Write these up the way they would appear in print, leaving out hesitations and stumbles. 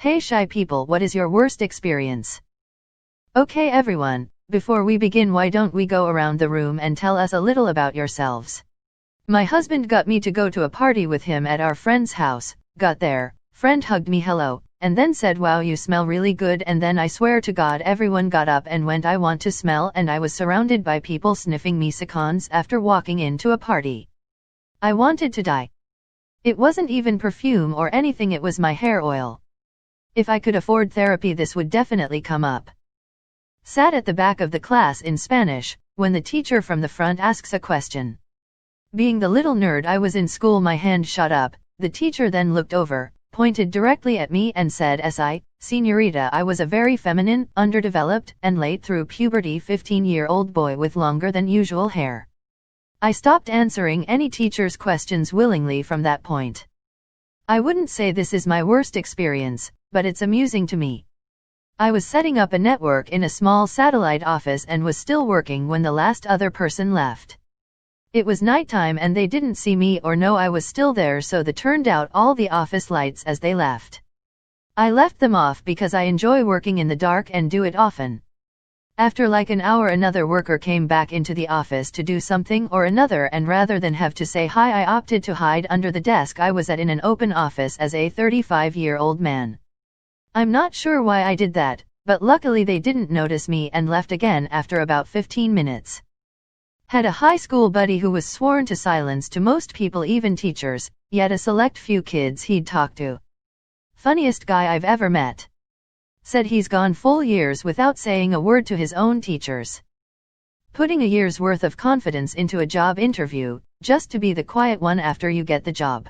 Hey shy people, what is your worst experience? Okay everyone, before we begin, why don't we go around the room and tell us a little about yourselves? My husband got me to go to a party with him at our friend's house. Got there, friend hugged me hello, and then said wow you smell really good, and then I swear to God everyone got up and went I want to smell, and I was surrounded by people sniffing me seconds after walking into a party. I wanted to die. It wasn't even perfume or anything, it was my hair oil. If I could afford therapy this would definitely come up. Sat at the back of the class in Spanish, when the teacher from the front asks a question. Being the little nerd I was in school, my hand shot up. The teacher then looked over, pointed directly at me and said, "Si, señorita." I was a very feminine, underdeveloped, and late through puberty 15-year-old boy with longer than usual hair. I stopped answering any teacher's questions willingly from that point. I wouldn't say this is my worst experience, but it's amusing to me. I was setting up a network in a small satellite office and was still working when the last other person left. It was nighttime and they didn't see me or know I was still there, so they turned out all the office lights as they left. I left them off because I enjoy working in the dark and do it often. After like an hour another worker came back into the office to do something or another, and rather than have to say hi I opted to hide under the desk I was at in an open office as a 35-year-old man. I'm not sure why I did that, but luckily they didn't notice me and left again after about 15 minutes. Had a high school buddy who was sworn to silence to most people, even teachers, yet a select few kids he'd talk to. Funniest guy I've ever met. Said he's gone full years without saying a word to his own teachers. Putting a year's worth of confidence into a job interview, just to be the quiet one after you get the job.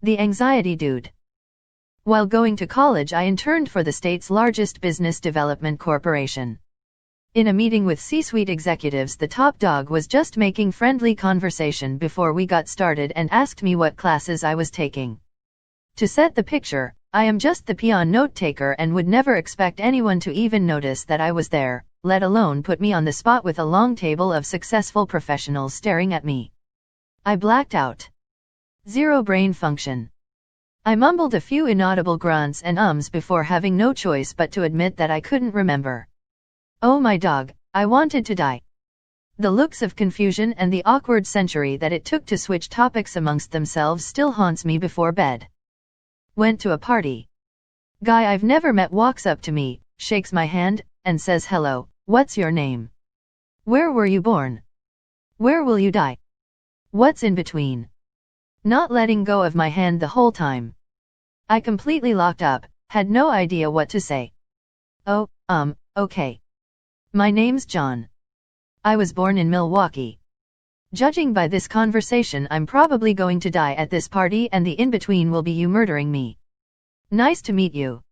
The anxiety dude. While going to college I interned for the state's largest business development corporation. In a meeting with C-suite executives, the top dog was just making friendly conversation before we got started and asked me what classes I was taking. To set the picture, I am just the peon note-taker and would never expect anyone to even notice that I was there, let alone put me on the spot with a long table of successful professionals staring at me. I blacked out. Zero brain function. I mumbled a few inaudible grunts and ums before having no choice but to admit that I couldn't remember. Oh my dog, I wanted to die. The looks of confusion and the awkward century that it took to switch topics amongst themselves still haunts me before bed. Went to a party. Guy I've never met walks up to me, shakes my hand, and says hello, what's your name? Where were you born? Where will you die? What's in between? Not letting go of my hand the whole time. I completely locked up, had no idea what to say. Oh, okay. My name's John. I was born in Milwaukee. Judging by this conversation I'm probably going to die at this party, and the in-between will be you murdering me. Nice to meet you.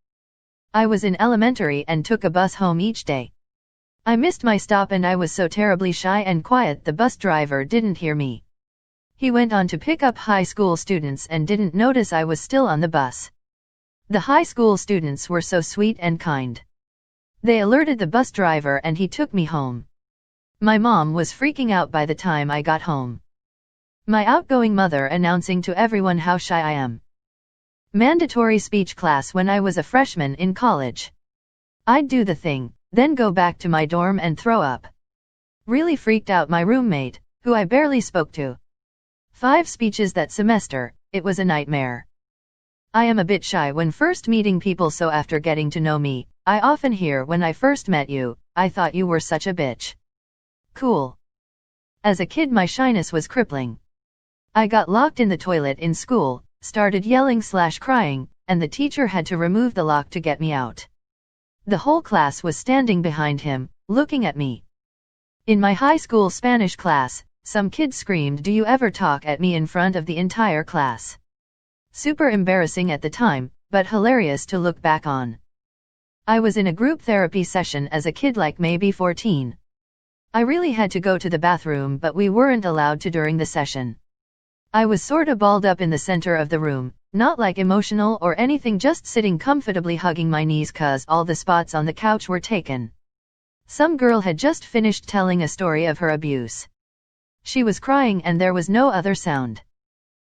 I was in elementary and took a bus home each day. I missed my stop and I was so terribly shy and quiet the bus driver didn't hear me. He went on to pick up high school students and didn't notice I was still on the bus. The high school students were so sweet and kind. They alerted the bus driver and he took me home. My mom was freaking out by the time I got home. My outgoing mother announcing to everyone how shy I am. Mandatory speech class when I was a freshman in college. I'd do the thing, then go back to my dorm and throw up. Really freaked out my roommate, who I barely spoke to. 5 speeches that semester, it was a nightmare. I am a bit shy when first meeting people, so after getting to know me, I often hear, when I first met you, I thought you were such a bitch. Cool. As a kid my shyness was crippling. I got locked in the toilet in school, started yelling/crying, and the teacher had to remove the lock to get me out. The whole class was standing behind him, looking at me. In my high school Spanish class, some kid screamed, "Do you ever talk at me?" in front of the entire class. Super embarrassing at the time, but hilarious to look back on. I was in a group therapy session as a kid, like maybe 14. I really had to go to the bathroom, but we weren't allowed to during the session. I was sorta balled up in the center of the room, not like emotional or anything, just sitting comfortably hugging my knees cause all the spots on the couch were taken. Some girl had just finished telling a story of her abuse. She was crying and there was no other sound.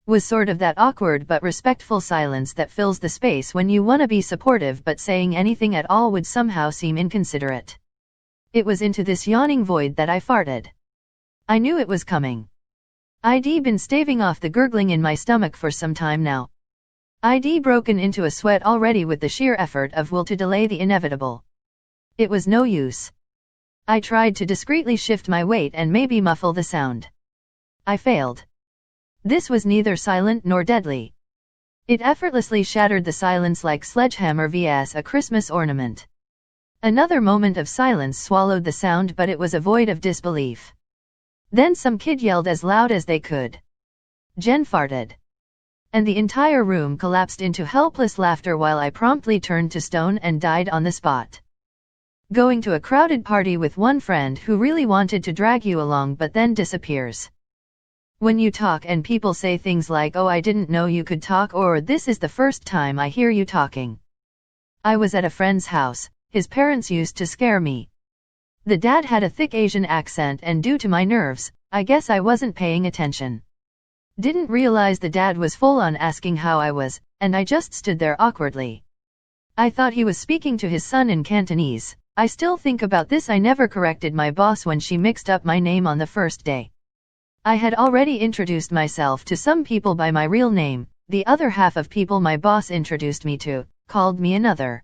was sort of that awkward but respectful silence that fills the space when you wanna be supportive but saying anything at all would somehow seem inconsiderate. It was into this yawning void that I farted. I knew it was coming. I'd been staving off the gurgling in my stomach for some time now. I'd broken into a sweat already with the sheer effort of will to delay the inevitable. It was no use. I tried to discreetly shift my weight and maybe muffle the sound. I failed. This was neither silent nor deadly. It effortlessly shattered the silence like sledgehammer vs. a Christmas ornament. Another moment of silence swallowed the sound, but it was a void of disbelief. Then some kid yelled as loud as they could. Jen farted. And the entire room collapsed into helpless laughter while I promptly turned to stone and died on the spot. Going to a crowded party with one friend who really wanted to drag you along but then disappears. When you talk and people say things like, "Oh, I didn't know you could talk," or "This is the first time I hear you talking." I was at a friend's house. His parents used to scare me. The dad had a thick Asian accent and due to my nerves, I guess I wasn't paying attention. Didn't realize the dad was full on asking how I was, and I just stood there awkwardly. I thought he was speaking to his son in Cantonese. I still think about this. I never corrected my boss when she mixed up my name on the first day. I had already introduced myself to some people by my real name. The other half of people my boss introduced me to called me another.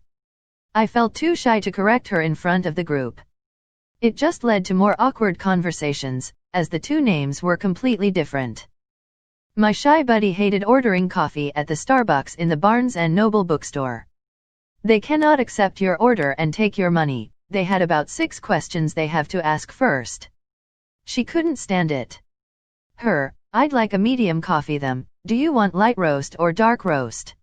I felt too shy to correct her in front of the group. It just led to more awkward conversations, as the two names were completely different. My shy buddy hated ordering coffee at the Starbucks in the Barnes & Noble bookstore. They cannot accept your order and take your money. They had about 6 questions they have to ask first. She couldn't stand it. I'd like a medium coffee. Them, do you want light roast or dark roast?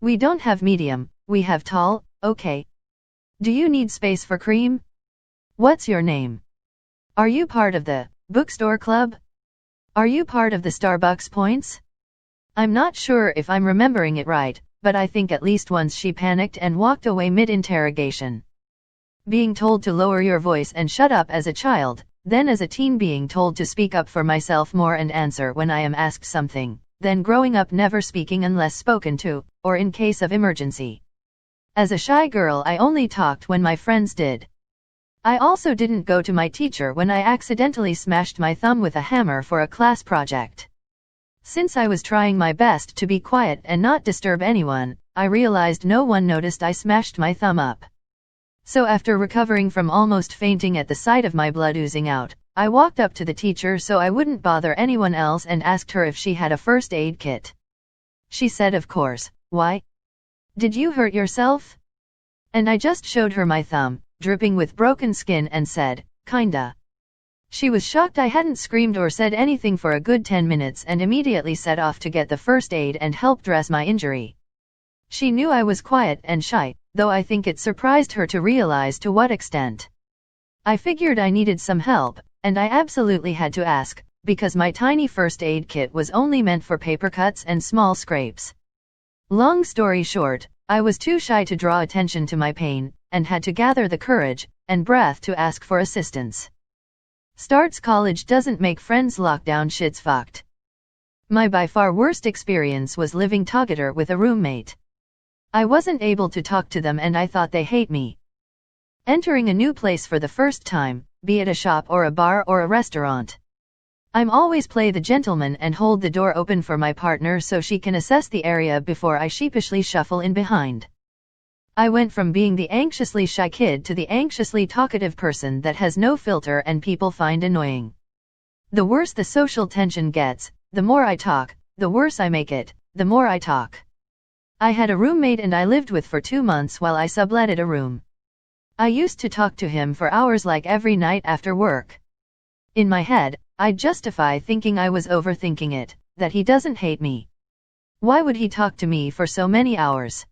We don't have medium, we have tall. Okay. Do you need space for cream? What's your name? Are you part of the bookstore club? Are you part of the Starbucks points? I'm not sure if I'm remembering it right, but I think at least once she panicked and walked away mid-interrogation. Being told to lower your voice and shut up as a child, then as a teen being told to speak up for myself more and answer when I am asked something, then growing up never speaking unless spoken to, or in case of emergency. As a shy girl I only talked when my friends did. I also didn't go to my teacher when I accidentally smashed my thumb with a hammer for a class project. Since I was trying my best to be quiet and not disturb anyone, I realized no one noticed I smashed my thumb up. So after recovering from almost fainting at the sight of my blood oozing out, I walked up to the teacher so I wouldn't bother anyone else and asked her if she had a first aid kit. She said of course. Why? Did you hurt yourself? And I just showed her my thumb, dripping with broken skin, and said, kinda. She was shocked I hadn't screamed or said anything for a good 10 minutes and immediately set off to get the first aid and help dress my injury. She knew I was quiet and shy, though I think it surprised her to realize to what extent. I figured I needed some help, and I absolutely had to ask, because my tiny first aid kit was only meant for paper cuts and small scrapes. Long story short, I was too shy to draw attention to my pain, and had to gather the courage and breath to ask for assistance. Starts college doesn't make friends. Lockdown shit's fucked. My by far worst experience was living together with a roommate. I wasn't able to talk to them and I thought they hate me. Entering a new place for the first time, be it a shop or a bar or a restaurant. I'm always play the gentleman and hold the door open for my partner so she can assess the area before I sheepishly shuffle in behind. I went from being the anxiously shy kid to the anxiously talkative person that has no filter and people find annoying. The worse the social tension gets, the more I talk, the worse I make it, the more I talk. I had a roommate and I lived with for 2 months while I subletted a room. I used to talk to him for hours like every night after work. In my head, I'd justify thinking I was overthinking it, that he doesn't hate me. Why would he talk to me for so many hours?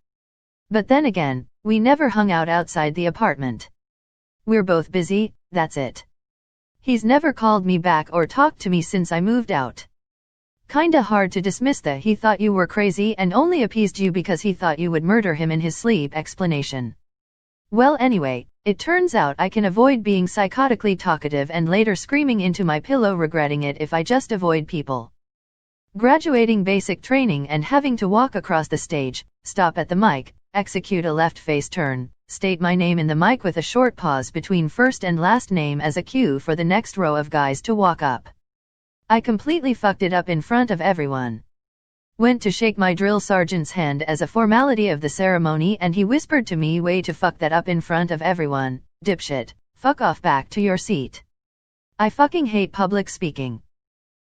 But then again, we never hung out outside the apartment. We're both busy, that's it. He's never called me back or talked to me since I moved out. Kinda hard to dismiss the "he thought you were crazy and only appeased you because he thought you would murder him in his sleep" explanation. Well anyway, it turns out I can avoid being psychotically talkative and later screaming into my pillow regretting it if I just avoid people. Graduating basic training and having to walk across the stage, stop at the mic, execute a left face turn, state my name in the mic with a short pause between first and last name as a cue for the next row of guys to walk up. I completely fucked it up in front of everyone. Went to shake my drill sergeant's hand as a formality of the ceremony and he whispered to me, way to fuck that up in front of everyone, dipshit, fuck off back to your seat. I fucking hate public speaking.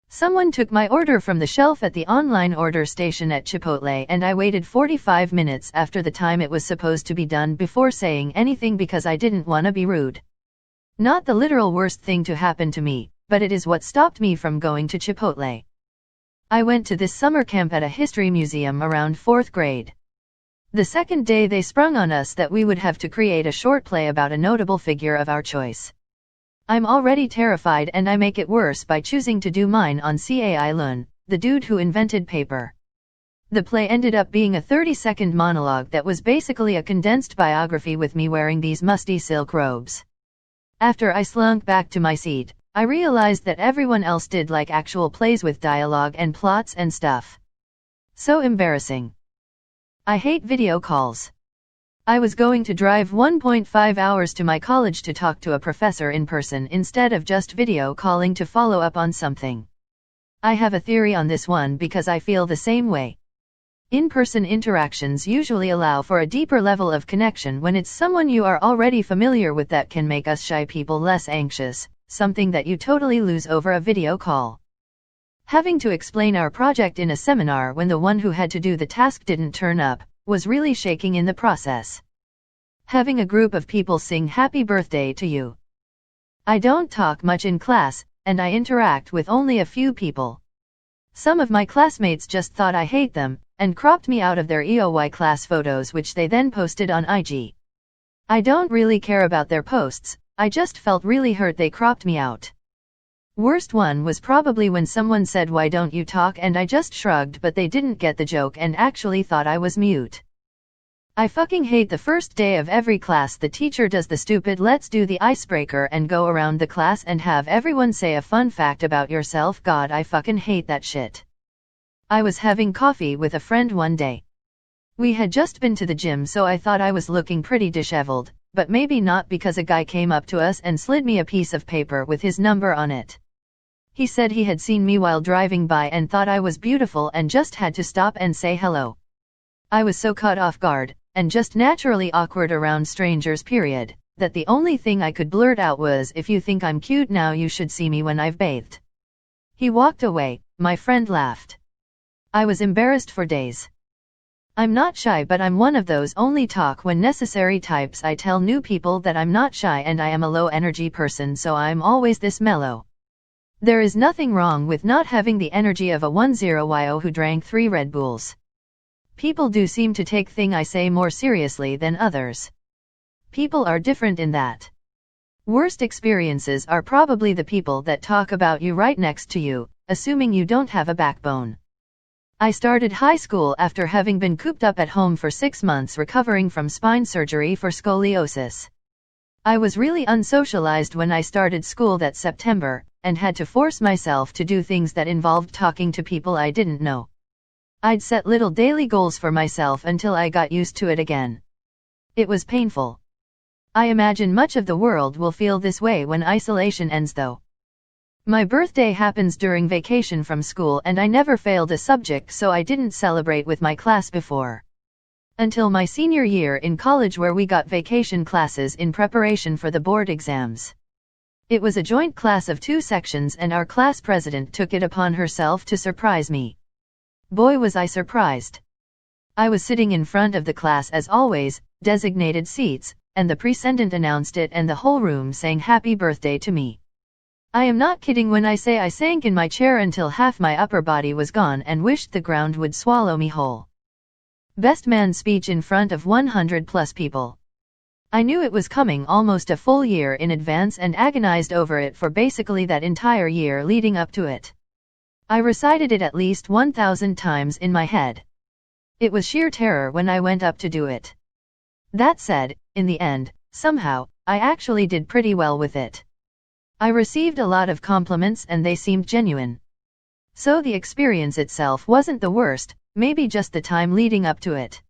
Someone took my order from the shelf at the online order station at Chipotle and I waited 45 minutes after the time it was supposed to be done before saying anything because I didn't want to be rude. Not the literal worst thing to happen to me, but it is what stopped me from going to Chipotle. I went to this summer camp at a history museum around 4th grade. The second day they sprung on us that we would have to create a short play about a notable figure of our choice. I'm already terrified and I make it worse by choosing to do mine on Cai Lun, the dude who invented paper. The play ended up being a 30-second monologue that was basically a condensed biography with me wearing these musty silk robes. After I slunk back to my seat, I realized that everyone else did like actual plays with dialogue and plots and stuff. So embarrassing. I hate video calls. I was going to drive 1.5 hours to my college to talk to a professor in person instead of just video calling to follow up on something. I have a theory on this one because I feel the same way. In-person interactions usually allow for a deeper level of connection when it's someone you are already familiar with. That can make us shy people less anxious, something that you totally lose over a video call. Having to explain our project in a seminar when the one who had to do the task didn't turn up, was really shaking in the process. Having a group of people sing happy birthday to you. I don't talk much in class, and I interact with only a few people. Some of my classmates just thought I hate them, and cropped me out of their EOY class photos which they then posted on IG. I don't really care about their posts, I just felt really hurt they cropped me out. Worst one was probably when someone said why don't you talk and I just shrugged but they didn't get the joke and actually thought I was mute. I fucking hate the first day of every class the teacher does the stupid let's do the icebreaker and go around the class and have everyone say a fun fact about yourself. God, I fucking hate that shit. I was having coffee with a friend one day. We had just been to the gym so I thought I was looking pretty disheveled, but maybe not because a guy came up to us and slid me a piece of paper with his number on it. He said he had seen me while driving by and thought I was beautiful and just had to stop and say hello. I was so caught off guard, and just naturally awkward around strangers period, that the only thing I could blurt out was, if you think I'm cute now you should see me when I've bathed. He walked away, my friend laughed. I was embarrassed for days. I'm not shy but I'm one of those only talk when necessary types. I tell new people that I'm not shy and I am a low energy person so I'm always this mellow. There is nothing wrong with not having the energy of a 10-year-old who drank 3 Red Bulls. People do seem to take thing I say more seriously than others. People are different in that. Worst experiences are probably the people that talk about you right next to you, assuming you don't have a backbone. I started high school after having been cooped up at home for 6 months recovering from spine surgery for scoliosis. I was really unsocialized when I started school that September, and had to force myself to do things that involved talking to people I didn't know. I'd set little daily goals for myself until I got used to it again. It was painful. I imagine much of the world will feel this way when isolation ends though. My birthday happens during vacation from school and I never failed a subject so I didn't celebrate with my class before. Until my senior year in college where we got vacation classes in preparation for the board exams. It was a joint class of 2 sections and our class president took it upon herself to surprise me. Boy was I surprised. I was sitting in front of the class as always, designated seats, and the president announced it and the whole room sang happy birthday to me. I am not kidding when I say I sank in my chair until half my upper body was gone and wished the ground would swallow me whole. Best man speech in front of 100+ people. I knew it was coming almost a full year in advance and agonized over it for basically that entire year leading up to it. I recited it at least 1,000 times in my head. It was sheer terror when I went up to do it. That said, in the end, somehow, I actually did pretty well with it. I received a lot of compliments and they seemed genuine. So the experience itself wasn't the worst, maybe just the time leading up to it.